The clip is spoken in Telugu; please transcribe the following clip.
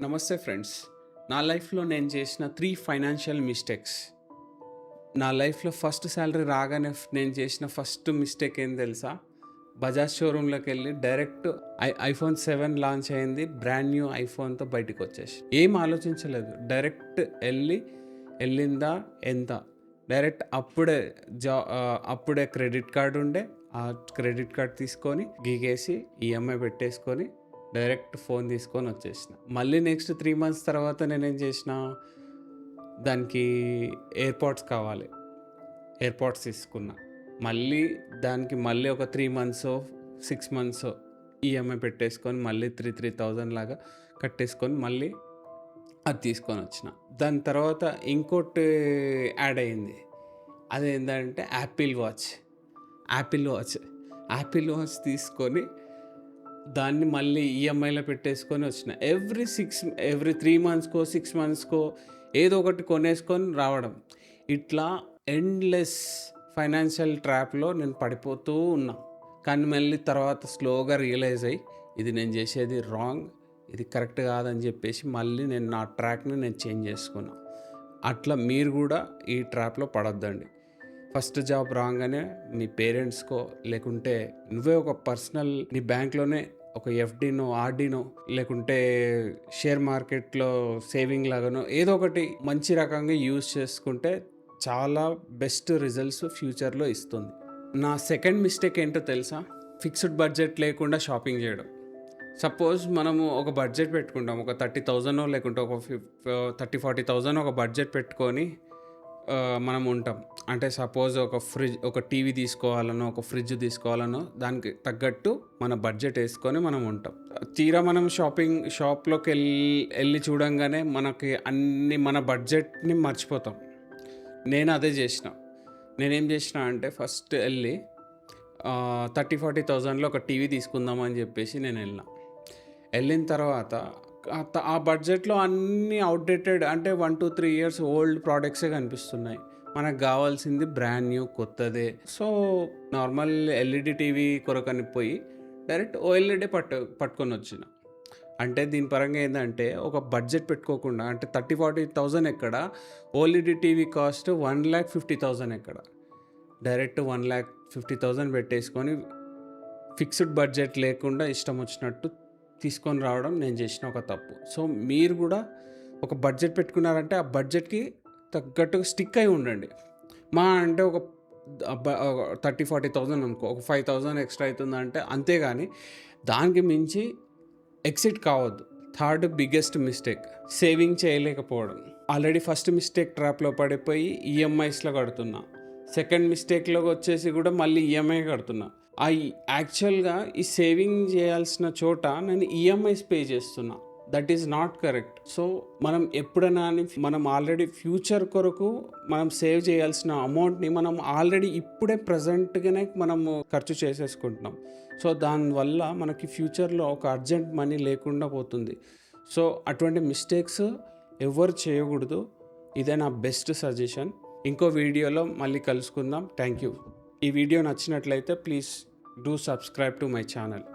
నమస్తే ఫ్రెండ్స్. నా లైఫ్‌లో నేను చేసిన 3 ఫైనాన్షియల్ మిస్టేక్స్. నా లైఫ్‌లో ఫస్ట్ సాలరీ రాగానే నేను చేసిన ఫస్ట్ మిస్టేక్ ఏంది తెలుసా? బజాజ్ షోరూమ్‌లోకెళ్ళి డైరెక్ట్ ఐఫోన్ 7 లాంచ్ అయింది. బ్రాండ్ న్యూ ఐఫోన్‌తో బయటికొచ్చేసి. ఏం ఆలోచించలేదు. డైరెక్ట్ ఎళ్ళిందా ఎంత? డైరెక్ట్ అప్పుడే క్రెడిట్ కార్డ్ ఉండే. ఆ క్రెడిట్ కార్డ్ తీసుకొని గీకేసి ఈఎంఐ పెట్టేసుకొని డైరెక్ట్ ఫోన్ తీసుకొని వచ్చేసిన. మళ్ళీ నెక్స్ట్ 3 మంత్స్ తర్వాత నేనేం చేసిన, దానికి ఎయిర్‌పాడ్స్ కావాలి. ఎయిర్‌పాడ్స్ తీసుకున్నా. మళ్ళీ ఒక 3 మంత్సో 6 మంత్సో ఈఎంఐ పెట్టేసుకొని మళ్ళీ 3,000 లాగా కట్టేసుకొని మళ్ళీ అది తీసుకొని వచ్చిన. దాని తర్వాత ఇంకోటి యాడ్ అయింది. అదేంటంటే యాపిల్ వాచ్ తీసుకొని దాన్ని మళ్ళీ ఈఎంఐలో పెట్టేసుకొని వచ్చిన. ఎవ్రీ 3 మంత్స్‌కో 6 మంత్స్‌కో ఏదో ఒకటి కొనేసుకొని రావడం. ఇట్లా ఎండ్‌లెస్ ఫైనాన్షియల్ ట్రాప్‌లో నేను పడిపోతూ ఉన్నా. కానీ మళ్ళీ తర్వాత స్లోగా రియలైజ్ అయ్యి ఇది నేను చేసేది రాంగ్, ఇది కరెక్ట్ కాదని చెప్పేసి మళ్ళీ నేను నా ట్రాక్‌ని నేను చేంజ్ చేసుకున్నా. అట్లా మీరు కూడా ఈ ట్రాప్‌లో పడొద్దండి. ఫస్ట్ జాబ్ రాగానే మీ పేరెంట్స్కో లేకుంటే నువ్వే ఒక పర్సనల్ నీ బ్యాంక్లోనే ఒక ఎఫ్డీనో ఆర్డీనో లేకుంటే షేర్ మార్కెట్లో సేవింగ్ లాగానో ఏదో ఒకటి మంచి రకంగా యూజ్ చేసుకుంటే చాలా బెస్ట్ రిజల్ట్స్ ఫ్యూచర్లో ఇస్తుంది. నా సెకండ్ మిస్టేక్ ఏంటో తెలుసా? ఫిక్స్డ్ బడ్జెట్ లేకుండా షాపింగ్ చేయడం. సపోజ్ మనము ఒక బడ్జెట్ పెట్టుకుంటాం, ఒక 30,000 లేకుంటే ఒక 30,000-40,000 ఒక బడ్జెట్ పెట్టుకొని మనం ఉంటాం. అంటే సపోజ్ ఒక టీవీ తీసుకోవాలనో ఒక ఫ్రిడ్జ్ తీసుకోవాలనో దానికి తగ్గట్టు మన బడ్జెట్ వేసుకొని మనం ఉంటాం. తీరా మనం షాప్లోకి వెళ్ళి చూడంగానే మనకి అన్ని మన బడ్జెట్ని మర్చిపోతాం. నేను అదే చేసిన. నేనేం చేసిన అంటే ఫస్ట్ వెళ్ళి 30,000-40,000లో ఒక టీవీ తీసుకుందామని చెప్పేసి నేను వెళ్ళిన తర్వాత ఆ బడ్జెట్లో అన్నీ అవుట్డేటెడ్, అంటే 1-3 ఇయర్స్ ఓల్డ్ ప్రోడక్ట్సే కనిపిస్తున్నాయి. మనకు కావాల్సింది బ్రాండ్ న్యూ కొత్తదే. సో నార్మల్ ఎల్ఈడి టీవీ కొరకని పోయి డైరెక్ట్ ఓఎల్ఈడి పట్టుకొని వచ్చిన. అంటే దీని పరంగా ఏంటంటే ఒక బడ్జెట్ పెట్టుకోకుండా, అంటే 30,000-40,000 ఎక్కడ, ఓఎల్ఈడి టీవీ కాస్ట్ 1,50,000 ఎక్కడ, డైరెక్ట్ 1,50,000 పెట్టేసుకొని ఫిక్స్డ్ బడ్జెట్ లేకుండా ఇష్టం వచ్చినట్టు తీసుకొని రావడం నేను చేసిన ఒక తప్పు. సో మీరు కూడా ఒక బడ్జెట్ పెట్టుకున్నారంటే ఆ బడ్జెట్కి తగ్గట్టుగా స్టిక్ అయి ఉండండి. అంటే ఒక 30,000-40,000 అనుకో, ఒక 5,000 ఎక్స్ట్రా అవుతుందంటే అంతేగాని దానికి మించి ఎక్సిట్ కావద్దు. థర్డ్ బిగ్గెస్ట్ మిస్టేక్, సేవింగ్ చేయలేకపోవడం. ఆల్రెడీ ఫస్ట్ మిస్టేక్ ట్రాప్లో పడిపోయి ఈఎంఐస్లో కడుతున్నా. సెకండ్ మిస్టేక్లో వచ్చేసి కూడా మళ్ళీ ఈఎంఐ కడుతున్నా. యాక్చువల్గా ఈ సేవింగ్ చేయాల్సిన చోట నేను ఈఎంఐస్ పే చేస్తున్నా. That is not correct. So మనం ఎప్పుడైనా మనం ఆల్రెడీ ఫ్యూచర్ కొరకు మనం సేవ్ చేయాల్సిన అమౌంట్ని మనం ఆల్రెడీ ఇప్పుడే ప్రజెంట్గానే మనము ఖర్చు చేసేసుకుంటున్నాం. సో దానివల్ల మనకి ఫ్యూచర్లో ఒక అర్జెంట్ మనీ లేకుండా పోతుంది. సో అటువంటి మిస్టేక్స్ ఎవరు చేయకూడదు. ఇదే నా బెస్ట్ సజెషన్. ఇంకో వీడియోలో మళ్ళీ కలుసుకుందాం. Thank you. ఈ వీడియో నచ్చినట్లయితే please do subscribe to my channel.